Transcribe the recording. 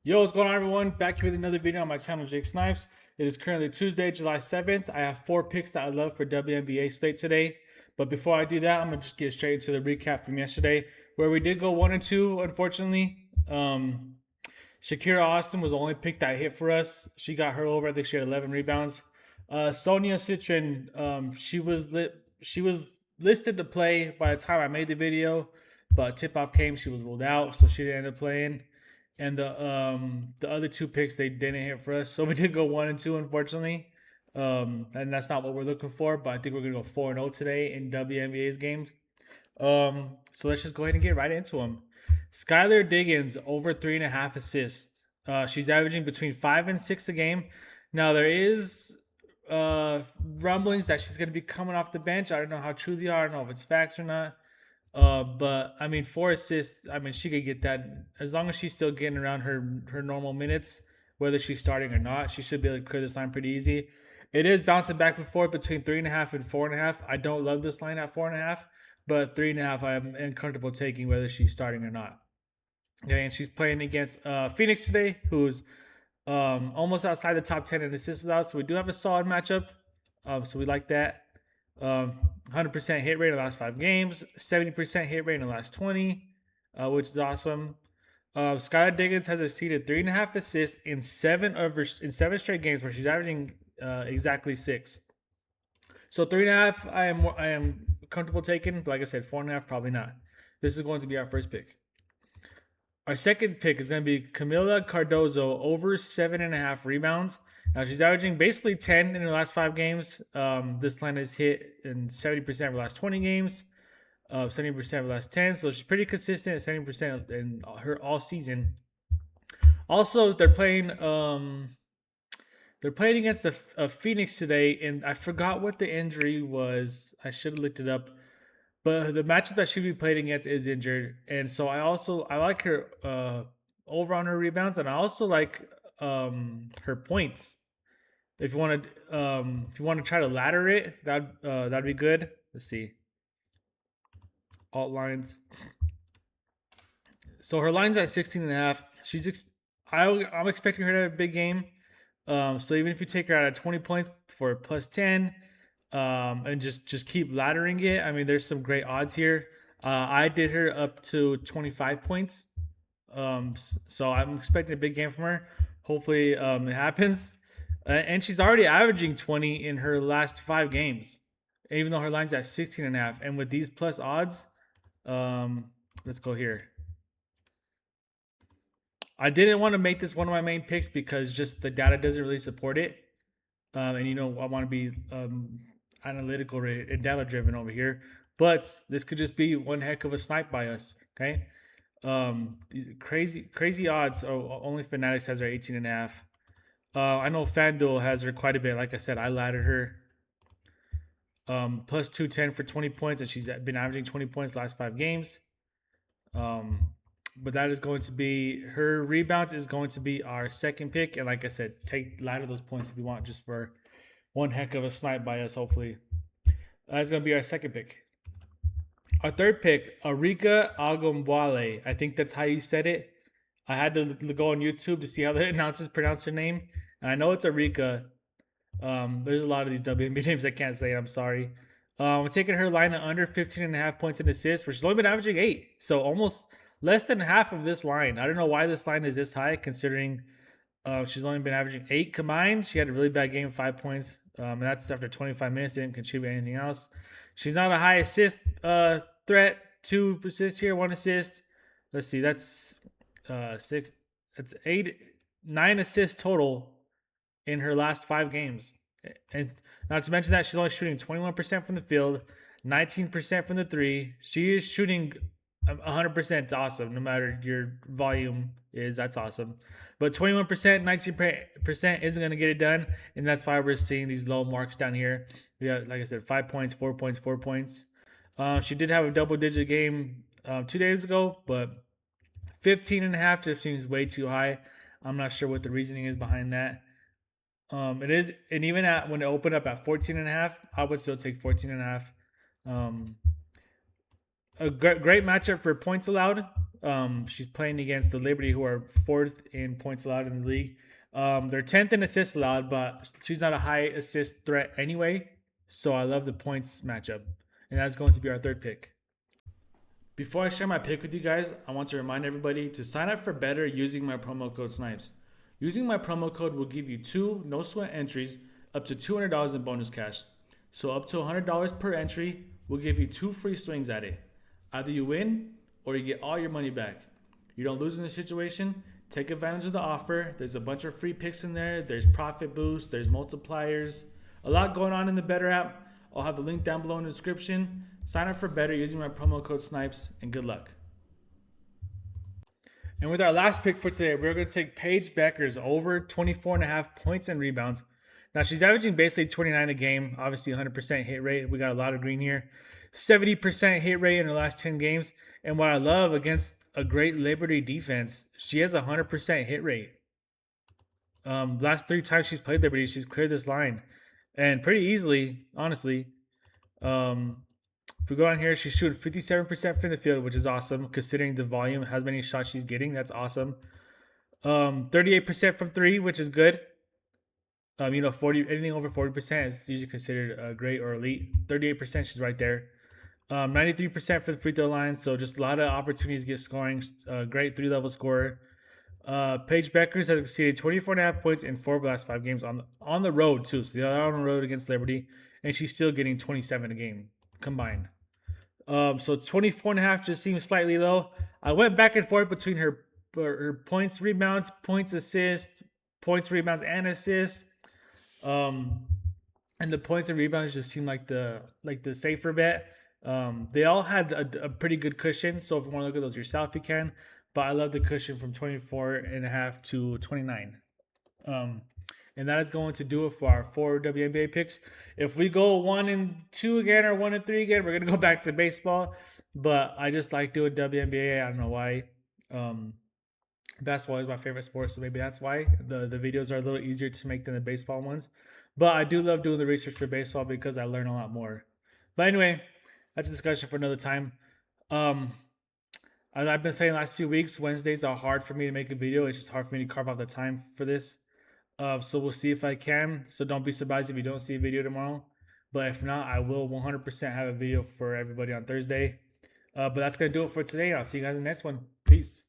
Yo, what's going on, everyone? Back here with another video on my channel, Jake Snipes. It is currently Tuesday, July 7th. I have 4 picks that I love for WNBA slate today. But before I do that, I'm going to just get straight into the recap from yesterday, where we did go 1-2, unfortunately. Shakira Austin was the only pick that hit for us. She got her over. I think she had 11 rebounds. Sonia Citron, she was listed to play by the time I made the video, but tip-off came. She was ruled out, so she didn't end up playing. And the other 2 picks, they didn't hit for us, so we did go 1-2, unfortunately. And that's not what we're looking for, but I think we're gonna go 4-0 today in WNBA's games. So let's just go ahead and get right into them. Skylar Diggins over 3.5 assists. She's averaging between 5 and 6 a game. Now there is rumblings that she's gonna be coming off the bench. I don't know how true they are. I don't know if it's facts or not. But I mean, 4 assists. I mean, she could get that as long as she's still getting around her normal minutes, whether she's starting or not. She should be able to clear this line pretty easy. It is bouncing back and forth between 3.5 and 4.5. I don't love this line at 4.5, but 3.5 I am comfortable taking whether she's starting or not. Okay, and she's playing against Phoenix today, who's almost outside the top 10 in assists out. So we do have a solid matchup. So we like that. 100% hit rate in the last 5 games, 70% hit rate in the last 20, which is awesome. Skylar Diggins has exceeded 3.5 assists in 7 straight games, where she's averaging exactly 6. So 3.5, I am comfortable taking. But like I said, 4.5 probably not. This is going to be our first pick. Our second pick is going to be Camila Cardozo over 7.5 rebounds. Now she's averaging basically 10 in her last 5 games. This line has hit in 70% of the last 20 games, 70% of the last 10. So she's pretty consistent at 70% in her all season. Also, they're playing against the Phoenix today, and I forgot what the injury was. I should have looked it up. But the matchup that she'll be playing against is injured, and so I like her over on her rebounds, and I also like her points. If you want to try to ladder it, that'd be good. Let's see. Alt lines. So her line's at 16.5. I'm expecting her to have a big game. So even if you take her out at 20 points for plus 10, and just keep laddering it. I mean, there's some great odds here. I did her up to 25 points. So I'm expecting a big game from her. Hopefully, it happens. And she's already averaging 20 in her last 5 games, even though her line's at 16.5. And with these plus odds, let's go here. I didn't want to make this one of my main picks because just the data doesn't really support it. And I want to be analytical and data driven over here. But this could just be one heck of a snipe by us. Okay. These crazy odds. Only Fanatics has her 18.5. I know FanDuel has her quite a bit. Like I said, I laddered her. Plus 210 for 20 points, and she's been averaging 20 points last 5 games. But that is going to be her rebounds is going to be our second pick. And like I said, ladder those points if you want, just for one heck of a snipe by us, hopefully. That's going to be our second pick. Our third pick, Arika Agombwale. I think that's how you said it. I had to go on YouTube to see how the announcers pronounce her name. And I know it's Arika. There's a lot of these WNBA names I can't say. I'm sorry. We're taking her line at under 15.5 points in assists, where she's only been averaging 8. So almost less than half of this line. I don't know why this line is this high, considering she's only been averaging 8 combined. She had a really bad game, 5 points. And that's after 25 minutes. Didn't contribute anything else. She's not a high assist threat. 2 assists here, 1 assist. Let's see. That's 6. That's 9 assists total in her last 5 games. And not to mention that she's only shooting 21% from the field, 19% from the 3. She is shooting 100%. Awesome. No matter your volume is, that's awesome. But 21%, 19% isn't going to get it done. And that's why we're seeing these low marks down here. We got, like I said, 5 points, 4 points, 4 points. She did have a double-digit game 2 days ago, but 15.5 just seems way too high. I'm not sure what the reasoning is behind that. It is, and even when it opened up at 14.5, I would still take 14.5. a great matchup for points allowed. She's playing against the Liberty, who are fourth in points allowed in the league. They're 10th in assists allowed, but she's not a high assist threat anyway. So I love the points matchup. And that's going to be our third pick. Before I share my pick with you guys, I want to remind everybody to sign up for Betr using my promo code SNIPES. Using my promo code will give you 2 no sweat entries up to $200 in bonus cash. So up to $100 per entry will give you 2 free swings at it. Either you win or you get all your money back. You don't lose in this situation. Take advantage of the offer. There's a bunch of free picks in there. There's profit boosts. There's multipliers. A lot going on in the Betr app. I'll have the link down below in the description. Sign up for Betr using my promo code SNIPES, and good luck. And with our last pick for today, we're going to take Paige Bueckers over 24.5 points and rebounds. Now, she's averaging basically 29 a game, obviously 100% hit rate. We got a lot of green here. 70% hit rate in the last 10 games. And what I love, against a great Liberty defense, she has a 100% hit rate. Last 3 times she's played Liberty, she's cleared this line. And pretty easily, honestly. If we go on here, she's shooting 57% from the field, which is awesome considering the volume, how many shots she's getting. That's awesome. 38% from 3, which is good. 40, anything over 40% is usually considered great or elite. 38%, she's right there. 93% for the free throw line, so just a lot of opportunities to get scoring. Great 3-level scorer. Paige Bueckers has exceeded 24.5 points in 4 of the last 5 games on the road too. So they're on the road against Liberty, and she's still getting 27 a game combined. So 24.5 just seems slightly low. I went back and forth between her points, rebounds, points, assists, points, rebounds, and assists. And the points and rebounds just seem like the safer bet. They all had a pretty good cushion. So if you want to look at those yourself, you can. But I love the cushion from 24.5 to 29. And that is going to do it for our 4 WNBA picks. If we go 1 and 2 again or 1 and 3 again, we're going to go back to baseball. But I just like doing WNBA. I don't know why. Basketball is my favorite sport, so maybe that's why. The videos are a little easier to make than the baseball ones. But I do love doing the research for baseball because I learn a lot more. But anyway, that's a discussion for another time. As I've been saying the last few weeks, Wednesdays are hard for me to make a video. It's just hard for me to carve out the time for this. So we'll see if I can. So don't be surprised if you don't see a video tomorrow. But if not, I will 100% have a video for everybody on Thursday. But that's going to do it for today. I'll see you guys in the next one. Peace.